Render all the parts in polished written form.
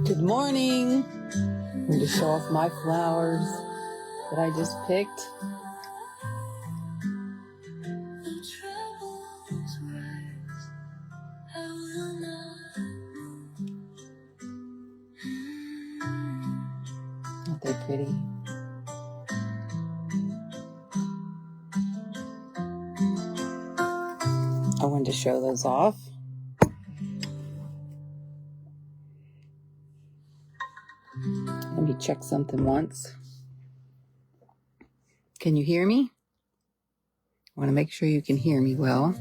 Good morning. I'm going to show off my flowers that I just picked. Aren't they pretty? I wanted to show those off. Let me check something once. Can you hear me? I want to make sure you can hear me well.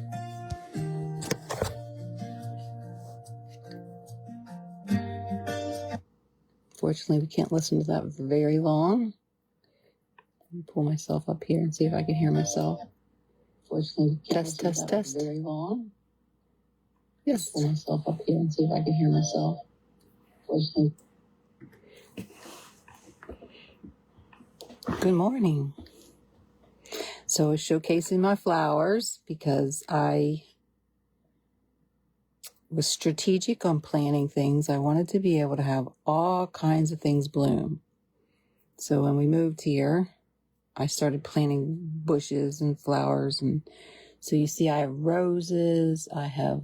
Fortunately, we can't listen to that for very long. Let me pull myself up here and see if I can hear myself. Fortunately, we can't listen to that for very long. Yes. Pull myself up here and see if I can hear myself. Fortunately. Good morning. So I was showcasing my flowers because I was strategic on planting things. I wanted to be able to have all kinds of things bloom. So when we moved here, I started planting bushes and flowers. And so you see I have roses, I have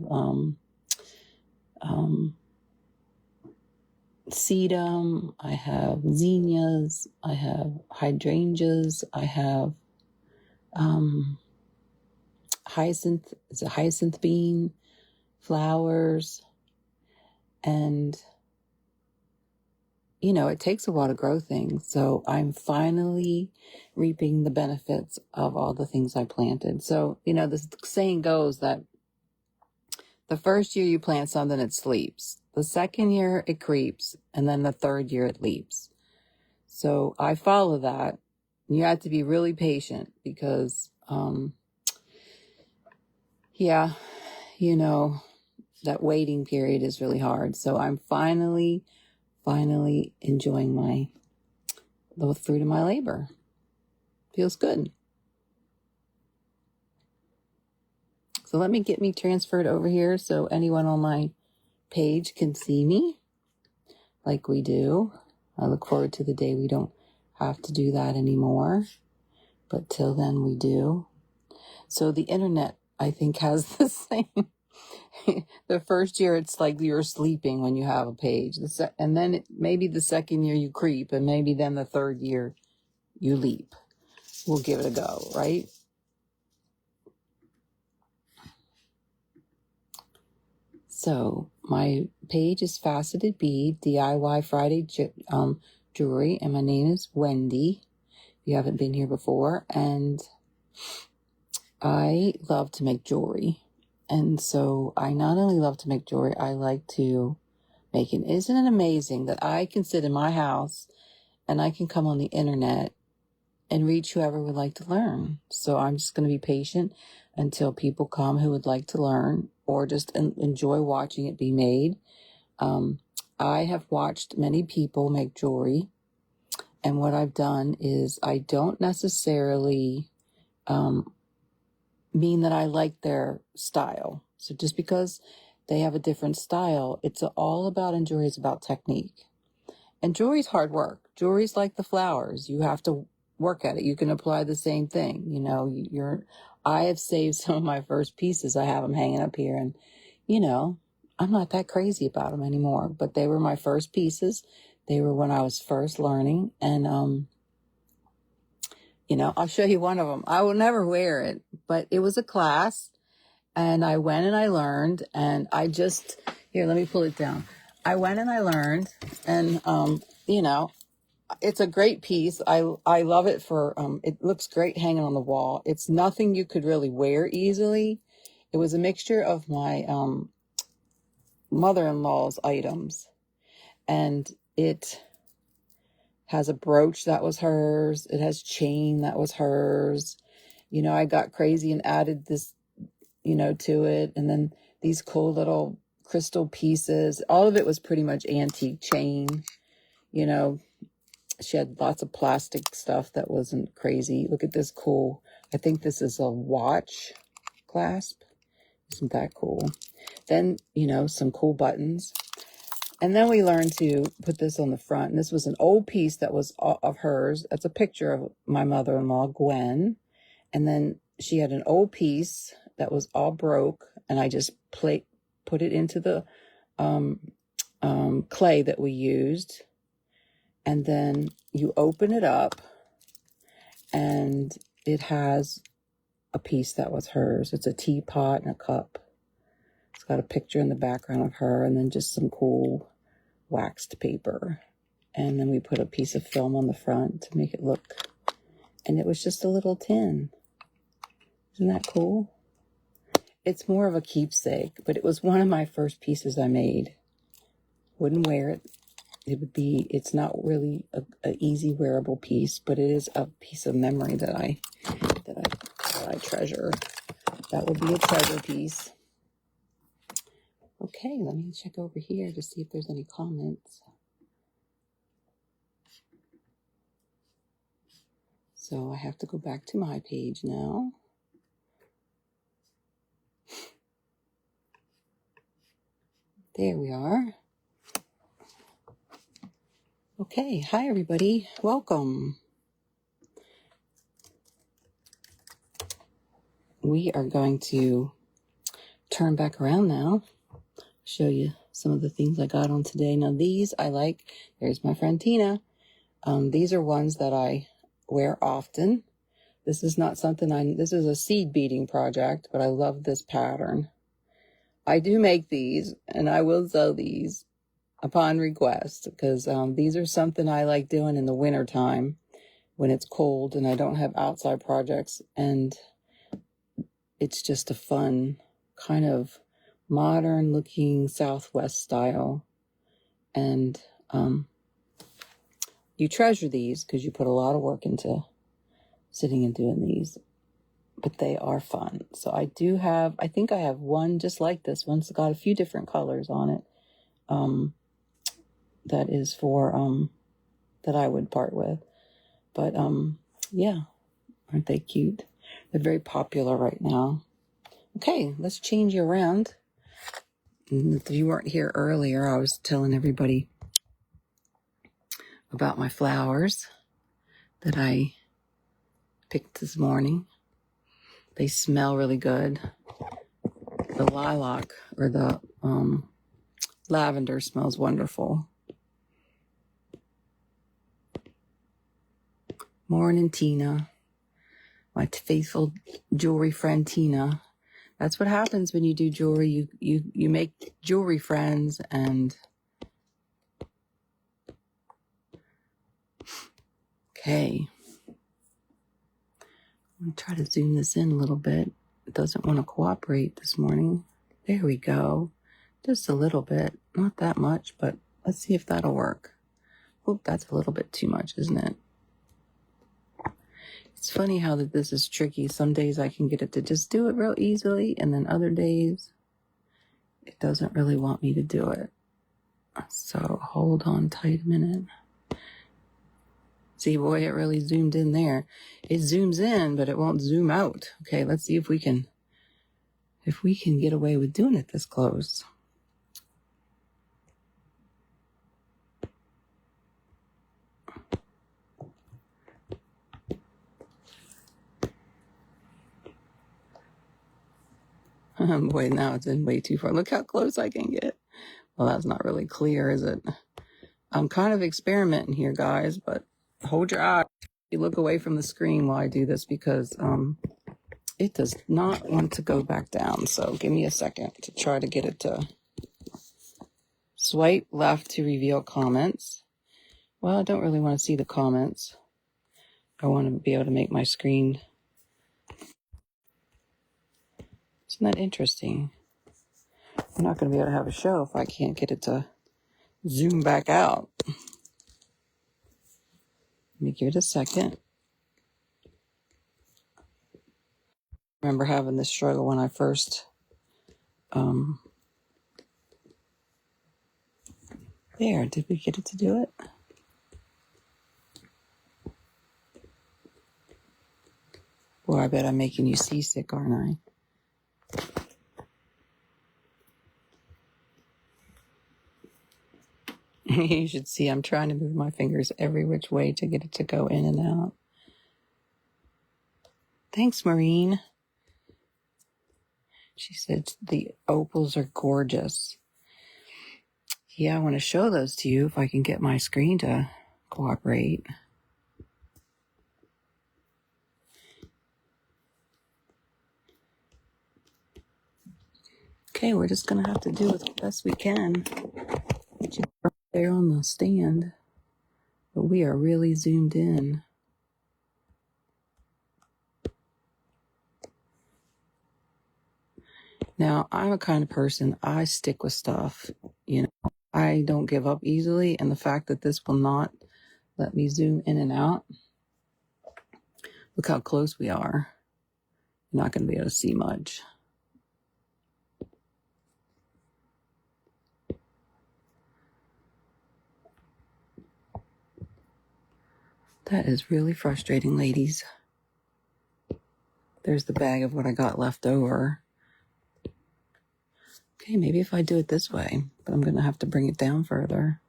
sedum, I have zinnias, I have hydrangeas, I have hyacinth bean flowers, and it takes a while to grow things. So I'm finally reaping the benefits of all the things I planted. So, the saying goes that the first year you plant something, it sleeps. The second year it creeps. And then the third year it leaps. So I follow that. You have to be really patient because, that waiting period is really hard. So I'm finally enjoying the fruit of my labor. Feels good. So let me get me transferred over here so anyone on my page can see me like we do. I look forward to the day we don't have to do that anymore. But till then we do. So the internet, I think, has the same. The first year, it's like you're sleeping when you have a page. And then maybe the second year you creep, and maybe then the third year you leap. We'll give it a go, right? So my page is Faceted Bead, DIY Friday jewelry, and my name is Wendy. If you haven't been here before, and I love to make jewelry. And so I not only love to make jewelry, I like to make it. Isn't it amazing that I can sit in my house and I can come on the internet and reach whoever would like to learn? So I'm just going to be patient until people come who would like to learn or just enjoy watching it be made. I have watched many people make jewelry, and what I've done is I don't necessarily mean that I like their style. So just because they have a different style, it's all about, and jewelry is about technique. And jewelry is hard work. Jewelry is like the flowers. You have to work at it. You can apply the same thing. I have saved some of my first pieces. I have them hanging up here, and, I'm not that crazy about them anymore, but they were my first pieces. They were when I was first learning, and, I'll show you one of them. I will never wear it, but it was a class, and I went and I learned, and here, let me pull it down. I went and I learned, and, it's a great piece. I love it for, it looks great hanging on the wall. It's nothing you could really wear easily. It was a mixture of my, mother-in-law's items, and it has a brooch that was hers. It has chain that was hers. I got crazy and added this, to it. And then these cool little crystal pieces. All of it was pretty much antique chain. She had lots of plastic stuff that wasn't crazy. Look at this cool. I think this is a watch clasp. Isn't that cool? Then, some cool buttons. And then we learned to put this on the front. And this was an old piece that was of hers. That's a picture of my mother-in-law, Gwen. And then she had an old piece that was all broke. And I just put it into the clay that we used. And then you open it up. And it has a piece that was hers. It's a teapot and a cup. It's got a picture in the background of her. And then just some cool waxed paper, and then we put a piece of film on the front to make it look, and it was just a little tin. Isn't that cool? It's more of a keepsake, but it was one of my first pieces I made. Wouldn't wear it. It's not really a easy wearable piece, but it is a piece of memory that I treasure. That will be a treasure piece. Okay, let me check over here to see if there's any comments. So I have to go back to my page now. There we are. Okay, hi everybody. Welcome. We are going to turn back around now. Show you some of the things I got on today. Now these I like. There's my friend Tina. These are ones that I wear often. This is not something this is a seed beading project, but I love this pattern. I do make these, and I will sell these upon request, because these are something I like doing in the winter time when it's cold and I don't have outside projects, and it's just a fun kind of modern looking Southwest style. And you treasure these because you put a lot of work into sitting and doing these, but they are fun. So I think I have one just like this one. It's got a few different colors on it. That is for, that I would part with. But, yeah, aren't they cute? They're very popular right now. Okay, let's change you around. If you weren't here earlier, I was telling everybody about my flowers that I picked this morning. They smell really good. The lilac or the lavender smells wonderful. Morning, Tina. My faithful jewelry friend, Tina. That's what happens when you do jewelry. You make jewelry friends. And okay. I'm going to try to zoom this in a little bit. It doesn't want to cooperate this morning. There we go. Just a little bit. Not that much, but let's see if that'll work. Oop, that's a little bit too much, isn't it? It's funny how this is tricky. Some days I can get it to just do it real easily, and then other days it doesn't really want me to do it. So hold on tight a minute. See, boy, it really zoomed in there. It zooms in, but it won't zoom out. Okay, let's see if we can get away with doing it this close. Boy, now it's in way too far. Look how close I can get. Well, that's not really clear, is it? I'm kind of experimenting here, guys, but hold your eye. You look away from the screen while I do this, because it does not want to go back down. So give me a second to try to get it to swipe left to reveal comments. Well, I don't really want to see the comments. I want to be able to make my screen. Isn't that interesting? I'm not going to be able to have a show if I can't get it to zoom back out. Let me give it a second. I remember having this struggle when I first there. Did we get it to do it? Boy, I bet I'm making you seasick, aren't I? You should see I'm trying to move my fingers every which way to get it to go in and out. Thanks, Maureen. She said the opals are gorgeous. Yeah, I want to show those to you if I can get my screen to cooperate. Okay, we're just going to have to do it the best we can. Put you right there on the stand. But we are really zoomed in. Now, I'm a kind of person, I stick with stuff. You know, I don't give up easily. And the fact that this will not let me zoom in and out. Look how close we are. You're not going to be able to see much. That is really frustrating, ladies. There's the bag of what I got left over. Okay, maybe if I do it this way, but I'm going to have to bring it down further.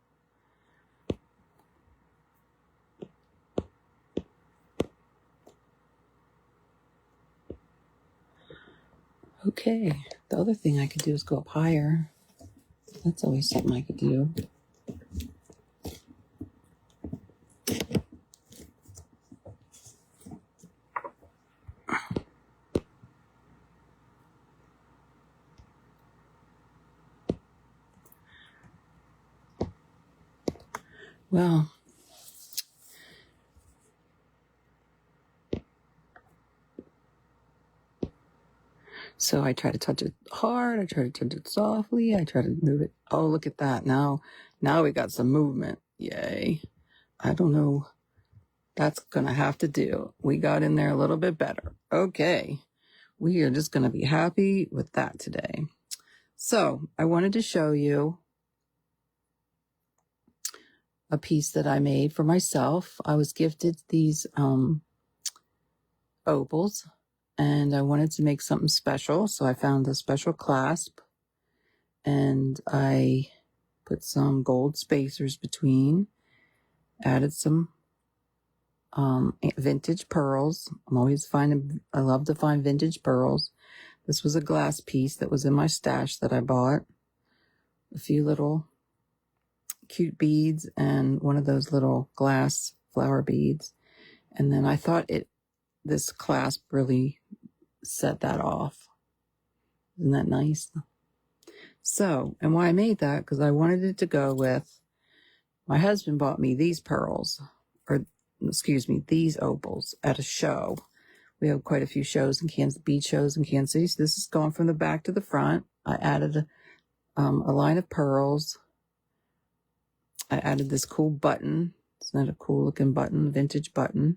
Okay, the other thing I could do is go up higher. That's always something I could do. Well, so I try to touch it hard. I try to touch it softly. I try to move it. Oh, look at that. Now we got some movement. Yay. I don't know. That's going to have to do. We got in there a little bit better. Okay. We are just going to be happy with that today. So I wanted to show you a piece that I made for myself. I was gifted these opals and I wanted to make something special. So I found a special clasp and I put some gold spacers between, added some vintage pearls. I love to find vintage pearls. This was a glass piece that was in my stash that I bought. A few little cute beads and one of those little glass flower beads. And then I thought this clasp really set that off. Isn't that nice? So, and why I made that, because I wanted it to go with, my husband bought me these pearls, these opals at a show. We have quite a few shows in Kansas, bead shows in Kansas City. So this is going from the back to the front. I added a line of pearls. I added this cool button. It's not a cool looking button, vintage button.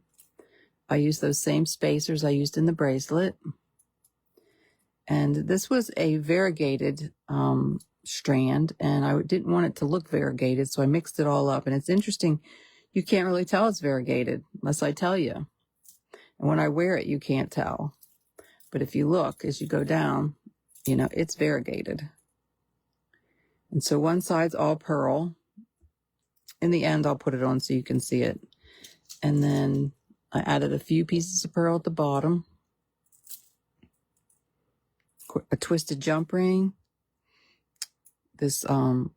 I used those same spacers I used in the bracelet. And this was a variegated strand, and I didn't want it to look variegated, so I mixed it all up. And it's interesting, you can't really tell it's variegated unless I tell you. And when I wear it, you can't tell. But if you look as you go down, it's variegated. And so one side's all pearl. In the end, I'll put it on so you can see it. And then I added a few pieces of pearl at the bottom. A twisted jump ring. This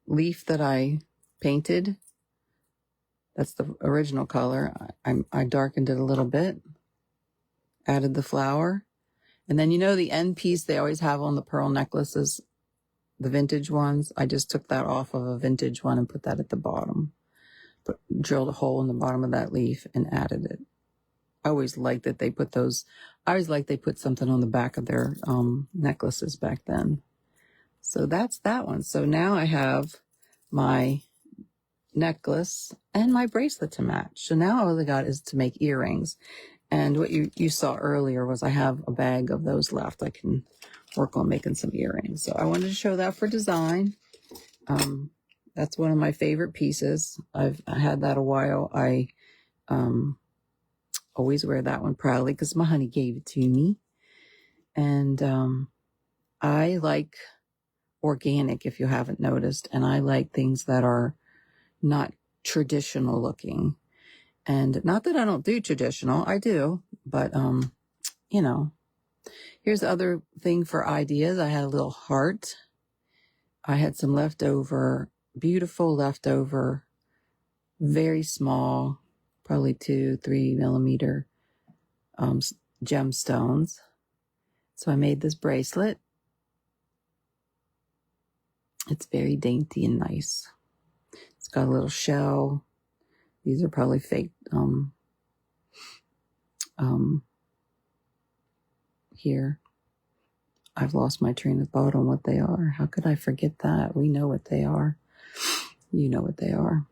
leaf that I painted. That's the original color. I darkened it a little bit. Added the flower. And then the end piece they always have on the pearl necklaces, the vintage ones. I just took that off of a vintage one and put that at the bottom. Drilled a hole in the bottom of that leaf and added it. I always liked that they put something on the back of their necklaces back then. So that's that one. So now I have my necklace and my bracelet to match. So now all I got is to make earrings. And what you saw earlier was I have a bag of those left. I can work on making some earrings. So I wanted to show that for design. That's one of my favorite pieces. I had that a while. I always wear that one proudly because my honey gave it to me. And I like organic, if you haven't noticed. And I like things that are, not traditional looking. And not that I don't do traditional, I do, but, you know, here's the other thing for ideas. I had a little heart. I had some leftover, beautiful leftover, very small, probably 2-3 millimeter gemstones. So I made this bracelet. It's very dainty and nice. It's got a little shell. These are probably fake. Here. I've lost my train of thought on what they are. How could I forget that? We know what they are. You know what they are.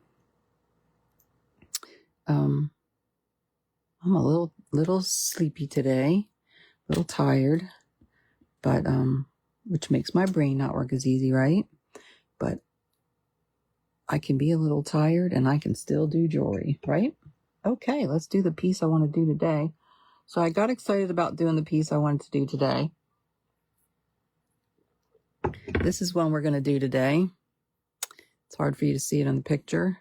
I'm a little sleepy today, a little tired, but which makes my brain not work as easy, right? But I can be a little tired and I can still do jewelry, right? Okay, let's do the piece I want to do today. So I got excited about doing the piece I wanted to do today. This is one we're going to do today. It's hard for you to see it on the picture.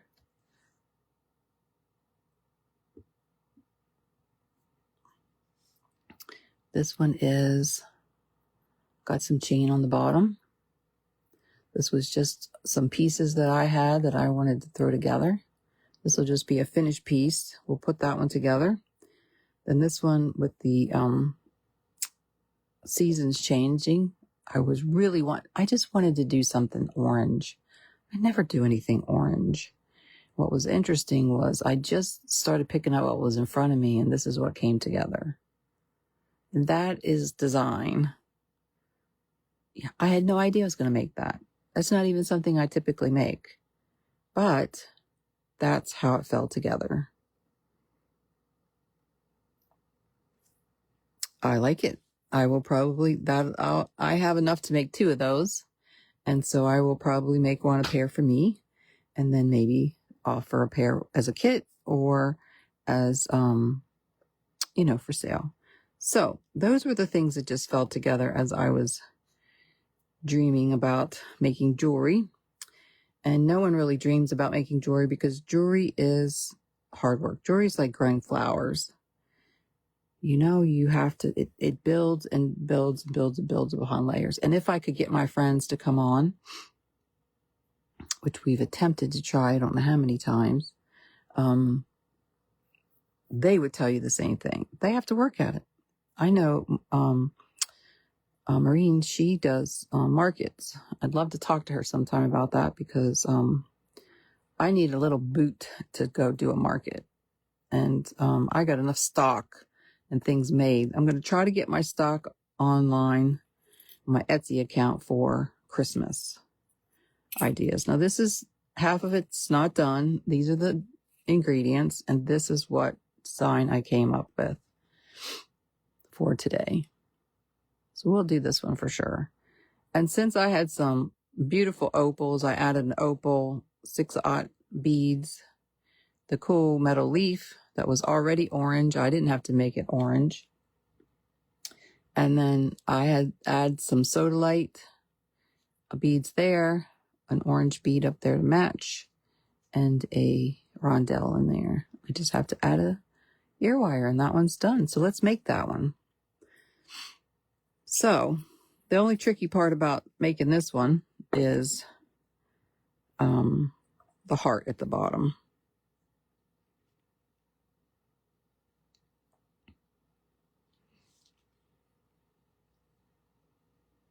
This one is got some chain on the bottom. This was just some pieces that I had that I wanted to throw together. This will just be a finished piece. We'll put that one together. Then this one with the seasons changing. I just wanted to do something orange. I never do anything orange. What was interesting was I just started picking up what was in front of me, and this is what came together. And that is design. Yeah, I had no idea I was going to make that. That's not even something I typically make. But that's how it fell together. I like it. I will probably, I have enough to make 2 of those. And so I will probably make one a pair for me, and then maybe offer a pair as a kit or as, for sale. So those were the things that just fell together as I was dreaming about making jewelry. And no one really dreams about making jewelry because jewelry is hard work. Jewelry is like growing flowers. You have to, it builds and builds and builds and builds upon layers. And if I could get my friends to come on, which we've attempted to try, I don't know how many times, they would tell you the same thing. They have to work at it. I know, Maureen, she does markets. I'd love to talk to her sometime about that because I need a little boot to go do a market. And I got enough stock and things made. I'm going to try to get my stock online, my Etsy account for Christmas ideas. Now, this is half of it's not done. These are the ingredients, and this is what design I came up with for today. So we'll do this one for sure. And since I had some beautiful opals, I added an opal, 6/0 beads, the cool metal leaf that was already orange. I didn't have to make it orange. And then I had add some sodalite beads there, an orange bead up there to match, and a rondelle in there. I just have to add a ear wire, and that one's done. So let's make that one. So the only tricky part about making this one is the heart at the bottom.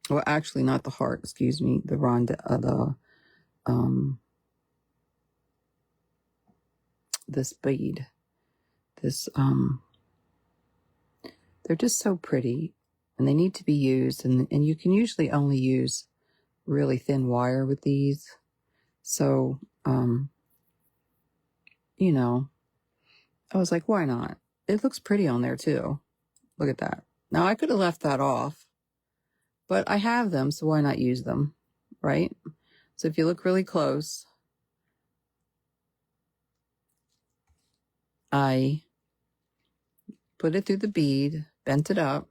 Well, actually not the heart, excuse me, the this bead. They're just so pretty, and they need to be used, and you can usually only use really thin wire with these. So, I was like, why not? It looks pretty on there too. Look at that. Now I could have left that off, but I have them, so why not use them, right? So if you look really close, I put it through the bead, bent it up,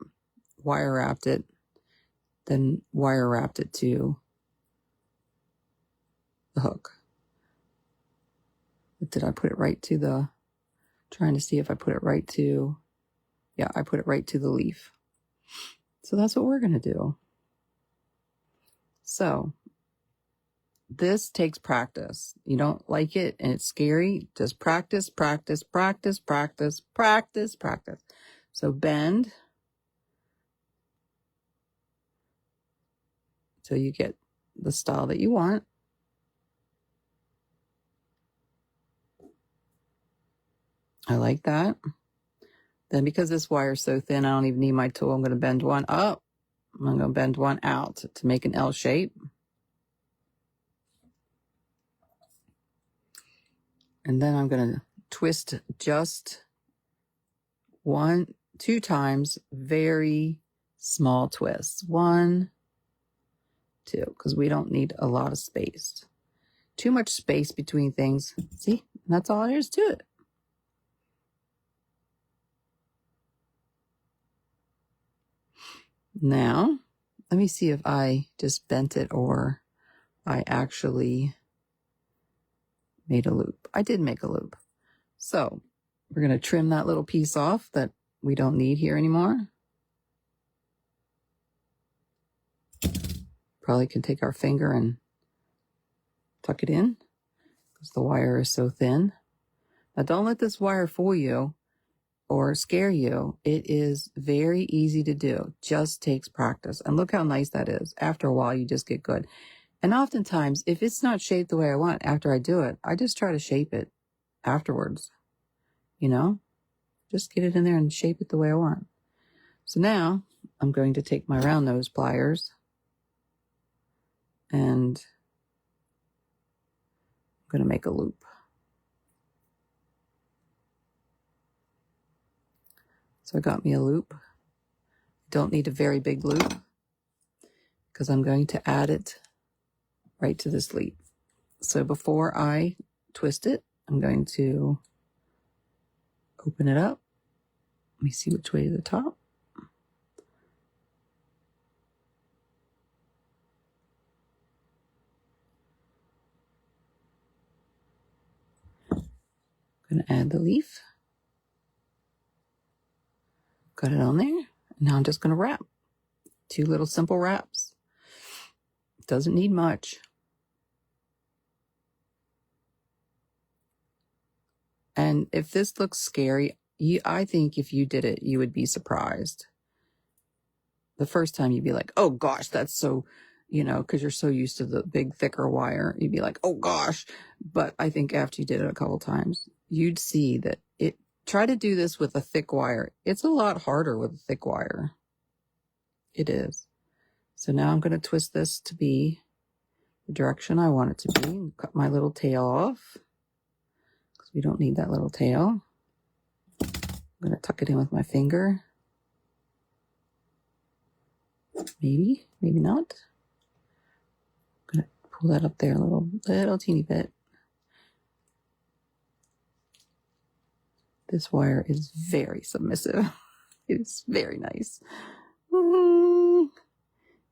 wire wrapped it, then wire wrapped it to the hook. Did I put it right to the, trying to see if I put it right to, yeah, I put it right to the leaf. So that's what we're going to do. So this takes practice. You don't like it and it's scary. Just practice, practice, practice, practice, practice, practice. So bend till you get the style that you want. I like that. Then because this wire is so thin, I don't even need my tool. I'm going to bend one up. I'm going to bend one out to make an L shape. And then I'm going to twist just 1, 2 times, very small twists. 1, 2, because we don't need a lot of space. Too much space between things. See, that's all there is to it. Now, let me see if I just bent it or I actually made a loop. I did make a loop. So we're going to trim that little piece off that we don't need here anymore. Probably can take our finger and tuck it in because the wire is so thin. Now don't let this wire fool you or scare you. It is very easy to do. Just takes practice. And look how nice that is. After a while, you just get good. And oftentimes, if it's not shaped the way I want after I do it, I just try to shape it afterwards. You know, just get it in there and shape it the way I want. So now I'm going to take my round nose pliers and I'm going to make a loop. So I got me a loop. Don't need a very big loop because I'm going to add it right to this leaf. So before I twist it, I'm going to open it up. Let me see which way to the top. I'm going to add the leaf. Got it on there. Now I'm just going to wrap. 2 little simple wraps. Doesn't need much. And if this looks scary, I think if you did it, you would be surprised. The first time you'd be like, oh gosh, that's so, because you're so used to the big, thicker wire. You'd be like, oh gosh. But I think after you did it a couple times, you'd see that try to do this with a thick wire. It's a lot harder with a thick wire. It is. So now I'm going to twist this to be the direction I want it to be and cut my little tail off because we don't need that little tail. I'm going to tuck it in with my finger. Maybe, maybe not. I'm going to pull that up there a little teeny bit. This wire is very submissive. It's very nice.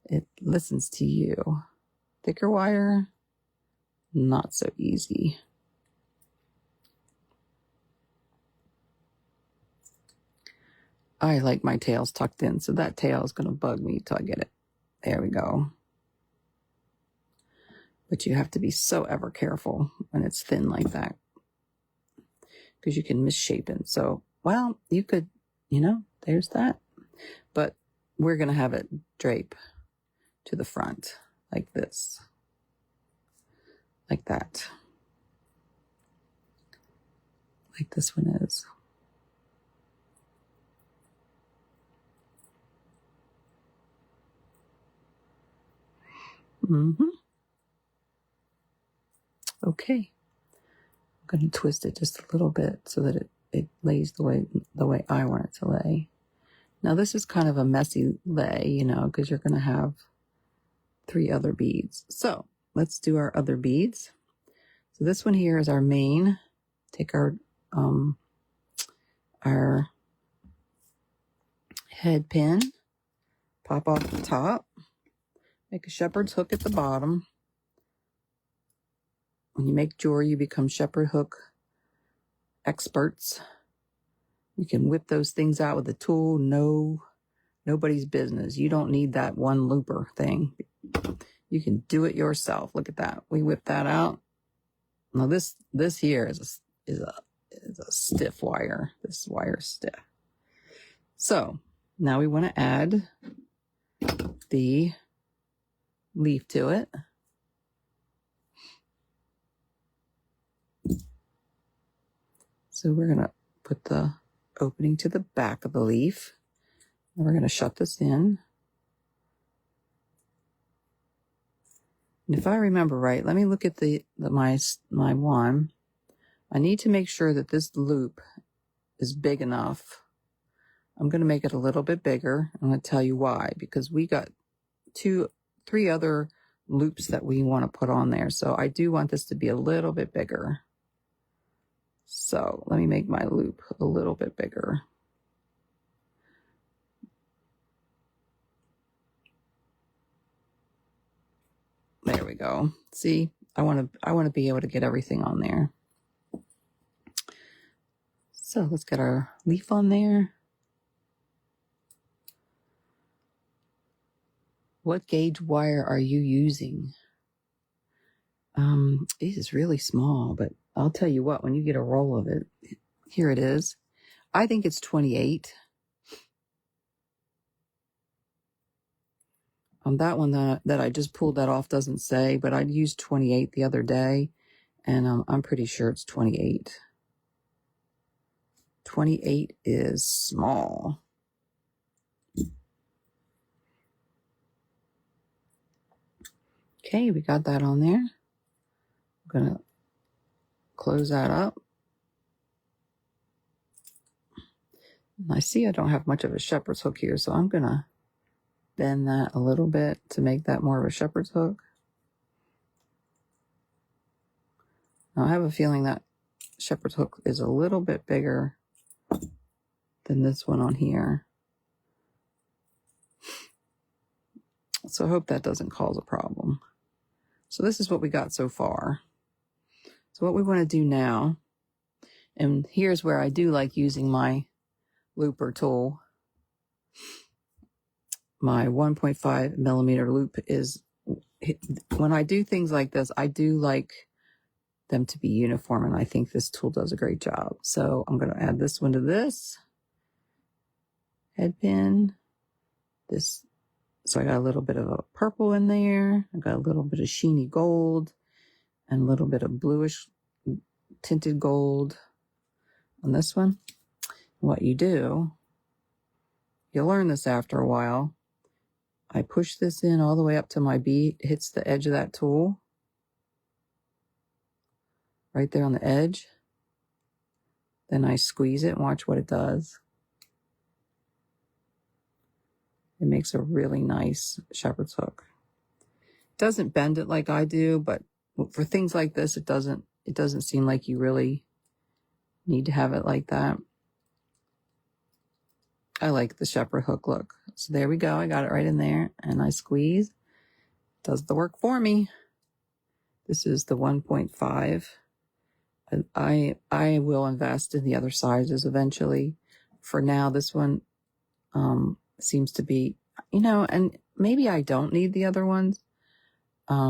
It listens to you. Thicker wire, not so easy. I like my tails tucked in, so that tail is going to bug me till I get it. There we go. But you have to be so ever careful when it's thin like that, because you can misshape it. So, well, you could, there's that. But we're going to have it drape to the front like this. Like that. Like this one is. Okay. I'm going to twist it just a little bit so that it lays the way I want it to lay. Now this is kind of a messy lay, because you're going to have 3 other beads. So let's do our other beads. So this one here is our main. Take our head pin, pop off the top, make a shepherd's hook at the bottom. When you make jewelry, you become shepherd hook experts. You can whip those things out with a tool. Nobody's business. You don't need that one looper thing. You can do it yourself. Look at that. We whip that out. Now this here is a stiff wire. This wire is stiff. So now we want to add the leaf to it. So we're going to put the opening to the back of the leaf. And we're going to shut this in. And if I remember right, let me look at my one. I need to make sure that this loop is big enough. I'm going to make it a little bit bigger. I'm going to tell you why, because we got 3 other loops that we want to put on there. So I do want this to be a little bit bigger. So let me make my loop a little bit bigger. There we go. See, I want to be able to get everything on there. So let's get our leaf on there. What gauge wire are you using? It is really small, but I'll tell you what, when you get a roll of it, here it is. I think it's 28. That one that I just pulled that off doesn't say, but I used 28 the other day, and I'm pretty sure it's 28. 28 is small. Okay, we got that on there. I'm going to close that up. And I see I don't have much of a shepherd's hook here, so I'm going to bend that a little bit to make that more of a shepherd's hook. Now I have a feeling that shepherd's hook is a little bit bigger than this one on here. So I hope that doesn't cause a problem. So this is what we got so far. So what we want to do now, and here's where I do like using my looper tool. My 1.5 millimeter loop is, when I do things like this, I do like them to be uniform, and I think this tool does a great job. So I'm going to add this one to this head pin. This, so I got a little bit of a purple in there. I got a little bit of sheeny gold and a little bit of bluish tinted gold on this one. What you do, you'll learn this after a while. I push this in all the way up to my bead. It hits the edge of that tool. Right there on the edge. Then I squeeze it and watch what it does. It makes a really nice shepherd's hook. It doesn't bend it like I do, but for things like this, it doesn't seem like you really need to have it like that. I like the shepherd hook look. So there we go. I got it right in there, and I squeeze. Does the work for me. This is the 1.5. I will invest in the other sizes eventually. For now, this one seems to be, and maybe I don't need the other ones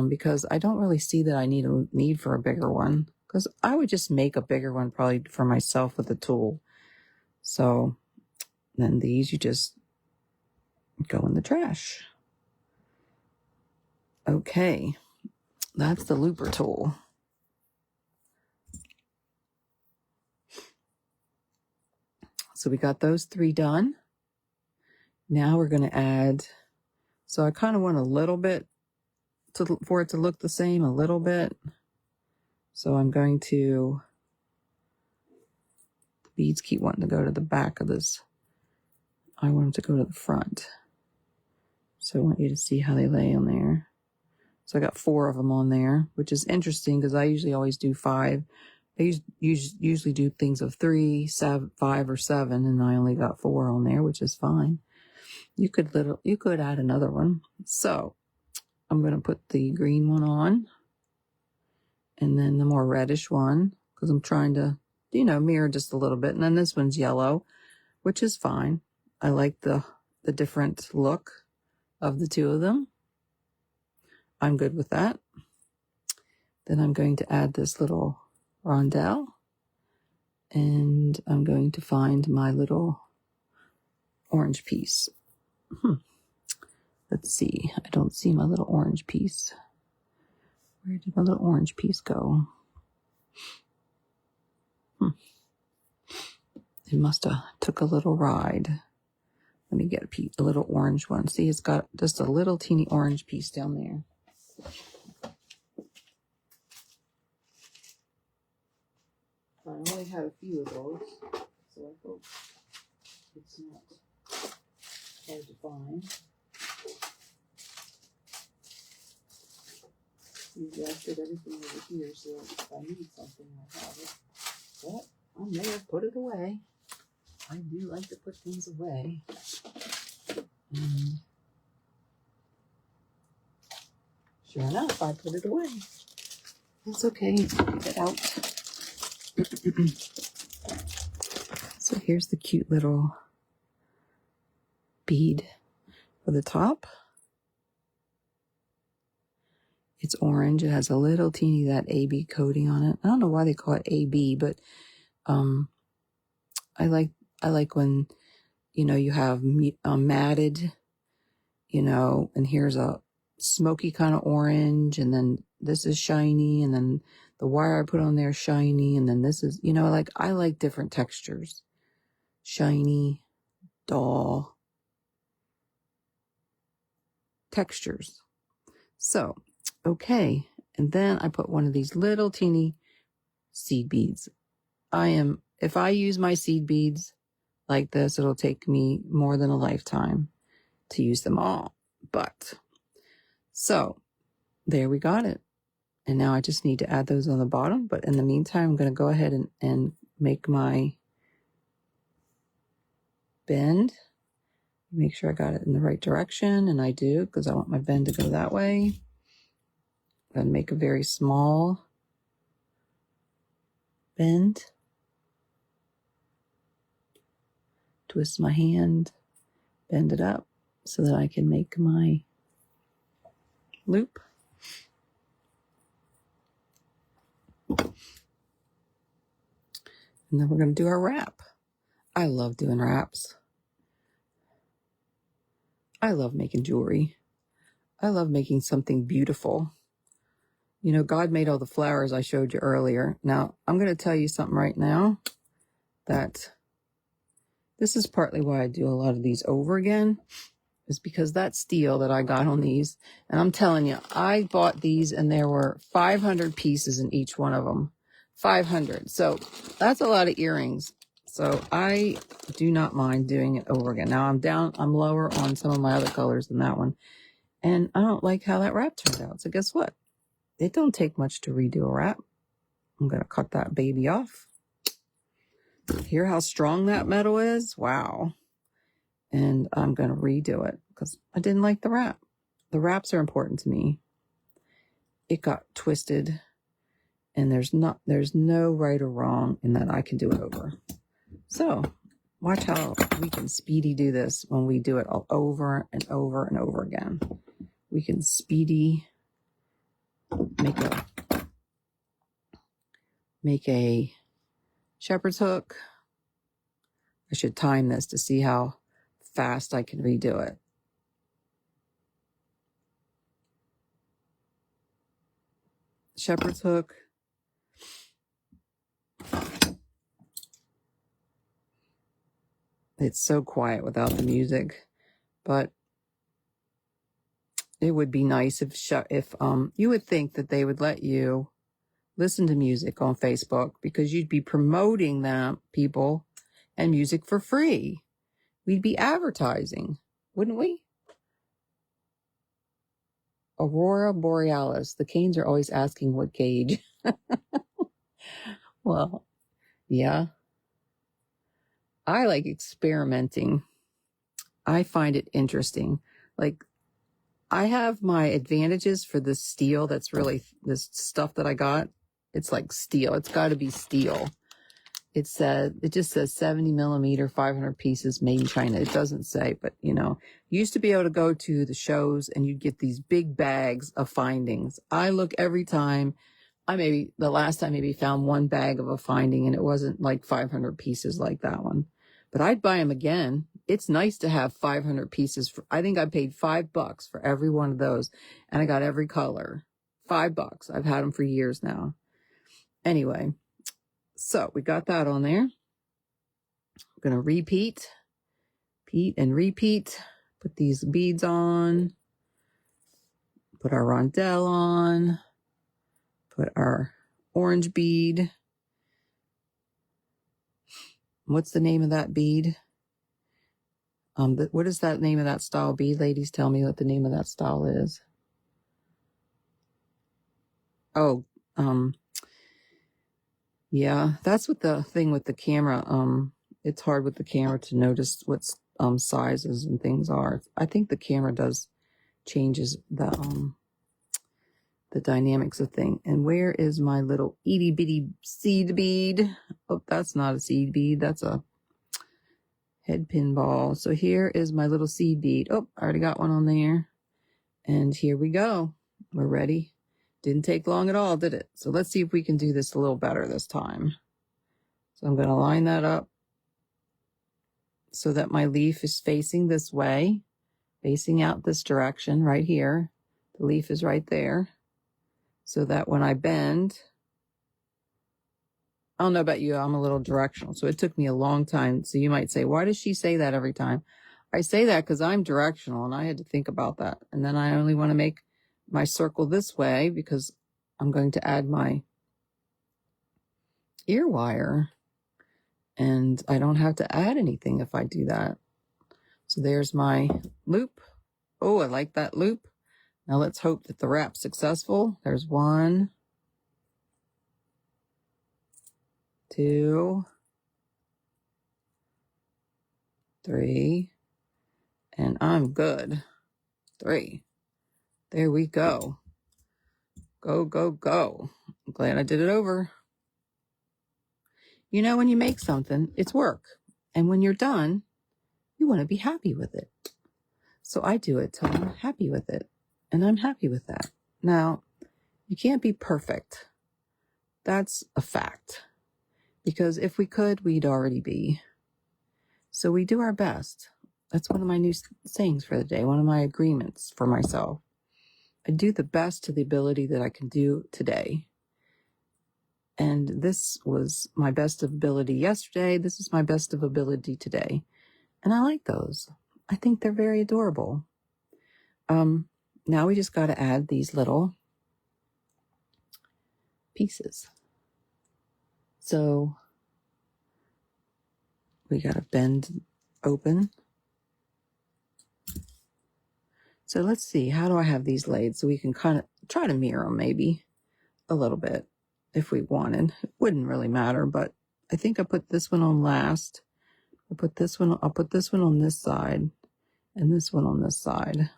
because I don't really see that I need for a bigger one, because I would just make a bigger one probably for myself with the tool. So then these you just go in the trash. Okay, that's the looper tool. So we got those 3 done. Now we're going to add, so I kind of want a little bit for it to look the same, a little bit. So I'm going to, the beads keep wanting to go to the back of this. I want them to go to the front. So I want you to see how they lay on there. So I got 4 of them on there, which is interesting because I usually always do 5. I usually do things of 3, 7, 5, or 7, and I only got 4 on there, which is fine. You could add another one. So I'm going to put the green one on, and then the more reddish one, because I'm trying to mirror just a little bit. And then this one's yellow, which is fine. I like the different look of the two of them. I'm good with that. Then I'm going to add this little rondelle, and I'm going to find my little orange piece. Let's see. I don't see my little orange piece. Where did my little orange piece go? It must have took a little ride. Let me get a little orange one. See, it's got just a little teeny orange piece down there. I only have a few of those, so I hope it's not hard to find. Usually I put everything over here so if I need something, I have it. But I may have put it away. I do like to put things away. And sure enough, I put it away. That's okay. Get it out. So here's the cute little bead for the top. It's orange. It has a little teeny that AB coating on it. I don't know why they call it AB, but I like when you have matted, and here's a smoky kind of orange, and then this is shiny, and then the wire I put on there is shiny, and then this is, I like different textures. Shiny, dull textures. So, okay. And then I put one of these little teeny seed beads. If I use my seed beads like this, it'll take me more than a lifetime to use them all. So there we got it. And now I just need to add those on the bottom. But in the meantime, I'm going to go ahead and make my bend. Make sure I got it in the right direction. And I do, because I want my bend to go that way. And make a very small bend. Twist my hand, bend it up so that I can make my loop. And then we're going to do our wrap. I love doing wraps. I love making jewelry. I love making something beautiful. God made all the flowers I showed you earlier. Now, I'm going to tell you something right now that this is partly why I do a lot of these over again, is because that steel that I got on these, and I'm telling you, I bought these and there were 500 pieces in each one of them. 500. So that's a lot of earrings. So I do not mind doing it over again. Now I'm lower on some of my other colors than that one. And I don't like how that wrap turned out. So guess what? It don't take much to redo a wrap. I'm going to cut that baby off. Hear how strong that metal is? Wow. And I'm going to redo it because I didn't like the wrap. The wraps are important to me. It got twisted, and there's no right or wrong in that. I can do it over. So watch how we can speedy do this when we do it all over and over and over again. We can speedy make a shepherd's hook. I should time this to see how fast I can redo it. Shepherd's hook. It's so quiet without the music, but it would be nice if you would think that they would let you listen to music on Facebook, because you'd be promoting them, people, and music for free. We'd be advertising, wouldn't we? Aurora Borealis. The Canes are always asking what gauge. Well, yeah. I like experimenting. I find it interesting. Like, I have my advantages for this steel that's really, this stuff that I got, it's like steel. It's got to be steel. it just says 70 millimeter, 500 pieces, made in China. It doesn't say, but you used to be able to go to the shows and you'd get these big bags of findings. I look every time. The last time maybe found one bag of a finding and it wasn't like 500 pieces like that one, but I'd buy them again. It's nice to have 500 pieces. I think I paid $5 for every one of those and I got every color. $5. I've had them for years now. Anyway. So we got that on there. I'm going to repeat and repeat. Put these beads on. Put our rondelle on. Put our orange bead. What's the name of that bead? What is that name of that style bead? Ladies, tell me what the name of that style is. Oh, yeah, that's what the thing with the camera. It's hard with the camera to notice what sizes and things are. I think the camera changes the dynamics of thing. And where is my little itty bitty seed bead? Oh, that's not a seed bead. That's a head pin ball. So here is my little seed bead. Oh, I already got one on there. And here we go. We're ready. Didn't take long at all, did it? So let's see if we can do this a little better this time. So I'm going to line that up so that my leaf is facing this way, facing out this direction right here. The leaf is right there. So that when I bend, I don't know about you, I'm a little directional. So it took me a long time. So you might say, why does she say that every time? I say that because I'm directional and I had to think about that. And then I only want to make my circle this way because I'm going to add my ear wire and I don't have to add anything if I do that. So there's my loop. Oh, I like that loop. Now let's hope that the wrap's successful. There's 1, 2, 3, and I'm good. 3. There we go. Go, go, go. I'm glad I did it over. When you make something, it's work. And when you're done, you want to be happy with it. So I do it till I'm happy with it. And I'm happy with that. Now, you can't be perfect. That's a fact. Because if we could, we'd already be. So we do our best. That's one of my new sayings for the day. One of my agreements for myself. I do the best to the ability that I can do today. And this was my best of ability yesterday. This is my best of ability today. And I like those. I think they're very adorable. Now we just got to add these little pieces. So we got to bend open. So let's see, how do I have these laid so we can kind of try to mirror them maybe a little bit if we wanted. It wouldn't really matter, but I think I put this one on last. I'll put this one on this side and this one on this side.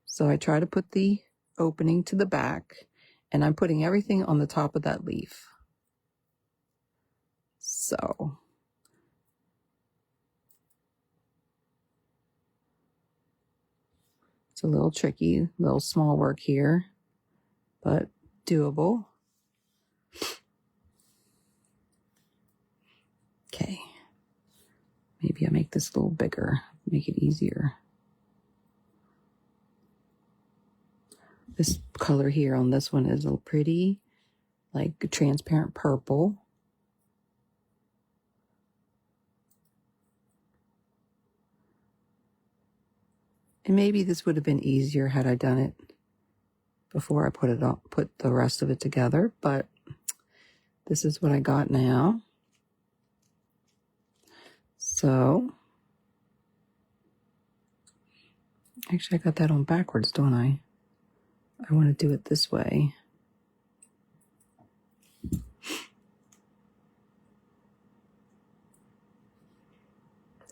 So I try to put the opening to the back and I'm putting everything on the top of that leaf. So it's a little tricky, little small work here, but doable. Okay. Maybe I make this a little bigger, make it easier. This color here on this one is a little pretty, like a transparent purple. And maybe this would have been easier had I done it before I put the rest of it together, but this is what I got now. So, actually I got that on backwards, don't I? I want to do it this way.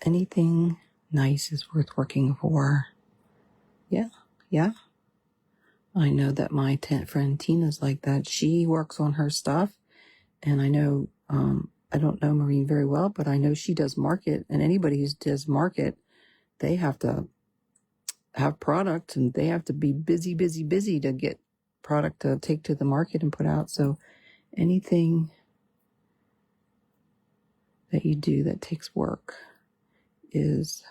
Anything nice is worth working for. Yeah. I know that my friend Tina's like that. She works on her stuff. And I know I don't know Maureen very well, but I know she does market, and anybody who does market, they have to have product and they have to be busy to get product to take to the market and put out. So anything that you do that takes work is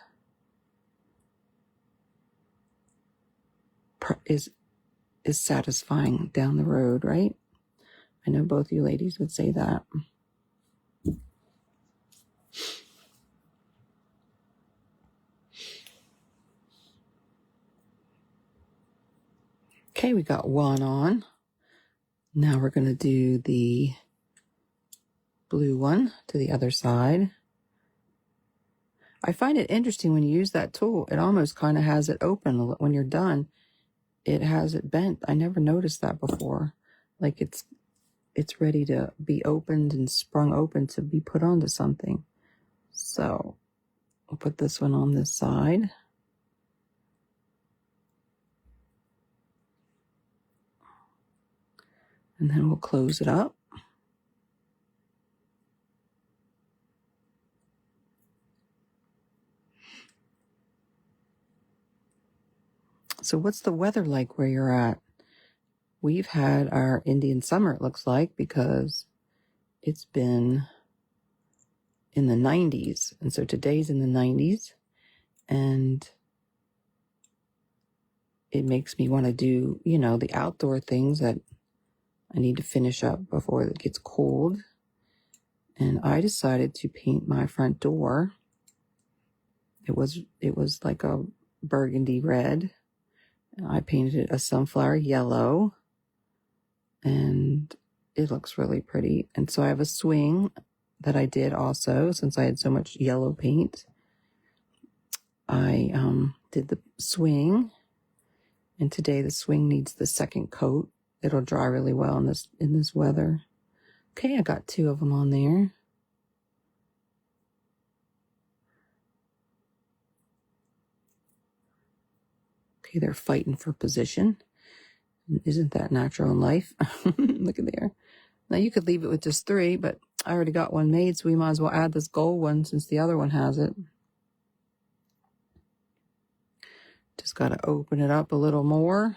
satisfying down the road, right? I know both you ladies would say that. Okay, we got one on. Now we're going to do the blue one to the other side. I find it interesting when you use that tool, it almost kind of has it open when you're done. It has it bent. I never noticed that before. Like it's ready to be opened and sprung open to be put onto something. So I'll put this one on this side. And then we'll close it up. So what's the weather like where you're at? We've had our Indian summer, it looks like, because it's been in the 90s. And so today's in the 90s. And it makes me want to do, the outdoor things that I need to finish up before it gets cold. And I decided to paint my front door. It was like a burgundy red. I painted it a sunflower yellow. And it looks really pretty. And so I have a swing that I did also, since I had so much yellow paint. I did the swing. And today the swing needs the second coat. It'll dry really well in this weather. Okay, I got 2 of them on there. Okay, they're fighting for position. Isn't that natural in life? Look at there. Now you could leave it with just 3, but I already got one made, so we might as well add this gold one since the other one has it. Just got to open it up a little more.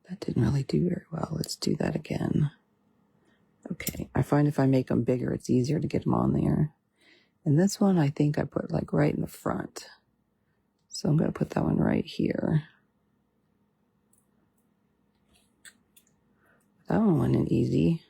That didn't really do very well. Let's do that again. Okay, I find if I make them bigger, it's easier to get them on there. And this one, I think I put like right in the front. So I'm going to put that one right here. That one wasn't easy.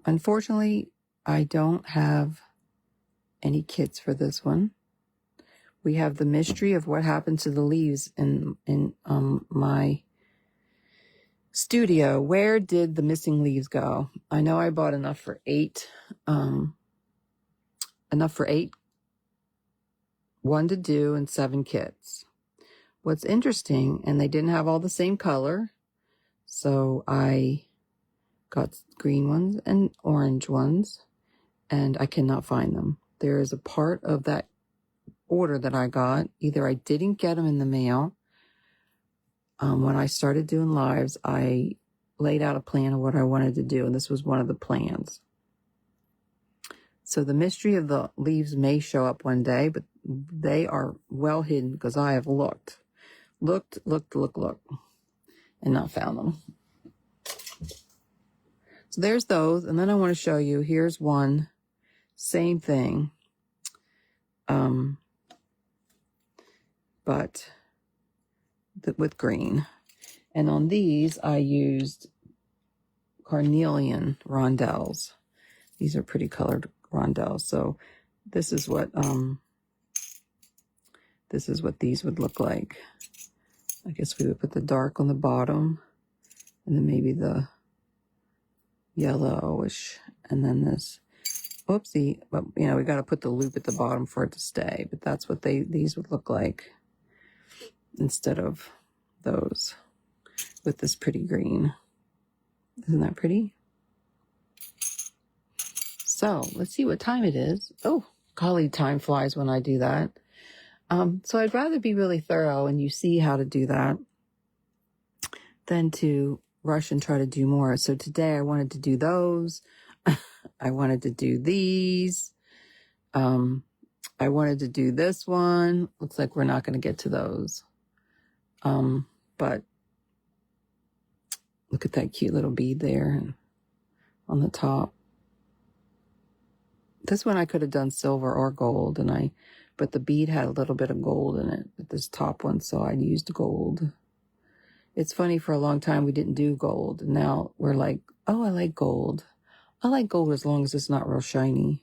Unfortunately, I don't have any kits for this one. We have the mystery of what happened to the leaves in my studio. Where did the missing leaves go? I know I bought enough for 8. Enough for 8, 1 to do, and 7 kits. What's interesting, and they didn't have all the same color, so I got green ones and orange ones, and I cannot find them. There is a part of that order that I got. Either I didn't get them in the mail. When I started doing lives, I laid out a plan of what I wanted to do, and this was one of the plans. So the mystery of the leaves may show up one day, but they are well hidden because I have looked, and not found them. So there's those, and then I want to show you, here's one, same thing, but with green. And on these, I used carnelian rondelles. These are pretty colored rondelles. So this is what these would look like. I guess we would put the dark on the bottom, and then maybe the yellowish, and then this. Oopsie, but we got to put the loop at the bottom for it to stay. But that's what these would look like instead of those with this pretty green. Isn't that pretty? So let's see what time it is. Oh, golly, time flies when I do that. So I'd rather be really thorough and you see how to do that than to rush and try to do more. So today I wanted to do those. I wanted to do these. I wanted to do this one. Looks like we're not going to get to those. But look at that cute little bead there on the top. This one I could have done silver or gold, but the bead had a little bit of gold in it with this top one, so I used gold. It's funny, for a long time we didn't do gold, and now we're like, oh, I like gold. I like gold as long as it's not real shiny.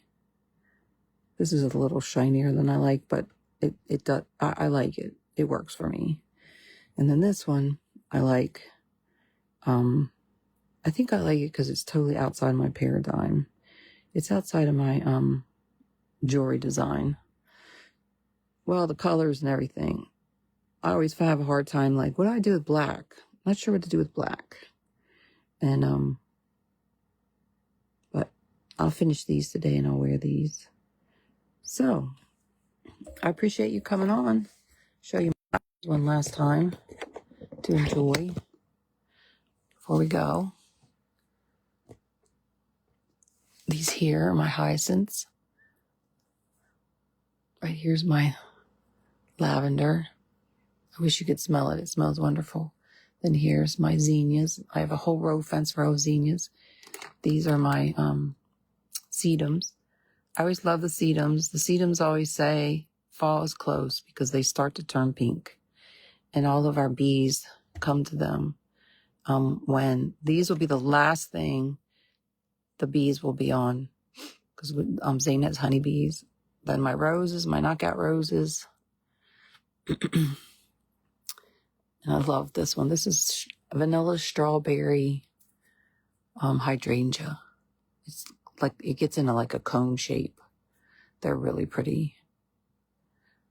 This is a little shinier than I like, but it does. I like it. It works for me. And then this one I like. I think I like it because it's totally outside my paradigm. It's outside of my jewelry design. Well, the colors and everything. I always have a hard time, like, what do I do with black? I'm not sure what to do with black. And but I'll finish these today and I'll wear these. So I appreciate you coming on. Show you one last time to enjoy before we go. These here are my hyacinths. Right here's my lavender. I wish you could smell it. It smells wonderful. Then here's my zinnias. I have a whole fence row of zinnias. These are my sedums. I always love the sedums. The sedums always say fall is close because they start to turn pink. And all of our bees come to them when these will be the last thing the bees will be on. Because Zanet's honeybees. Then my roses, my knockout roses. And I love this one. This is vanilla strawberry hydrangea. It's like, it gets into like a cone shape. They're really pretty.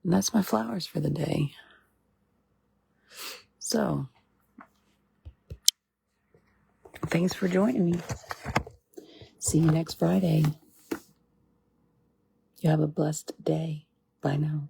And that's my flowers for the day. So, thanks for joining me. See you next Friday. You have a blessed day. Bye now.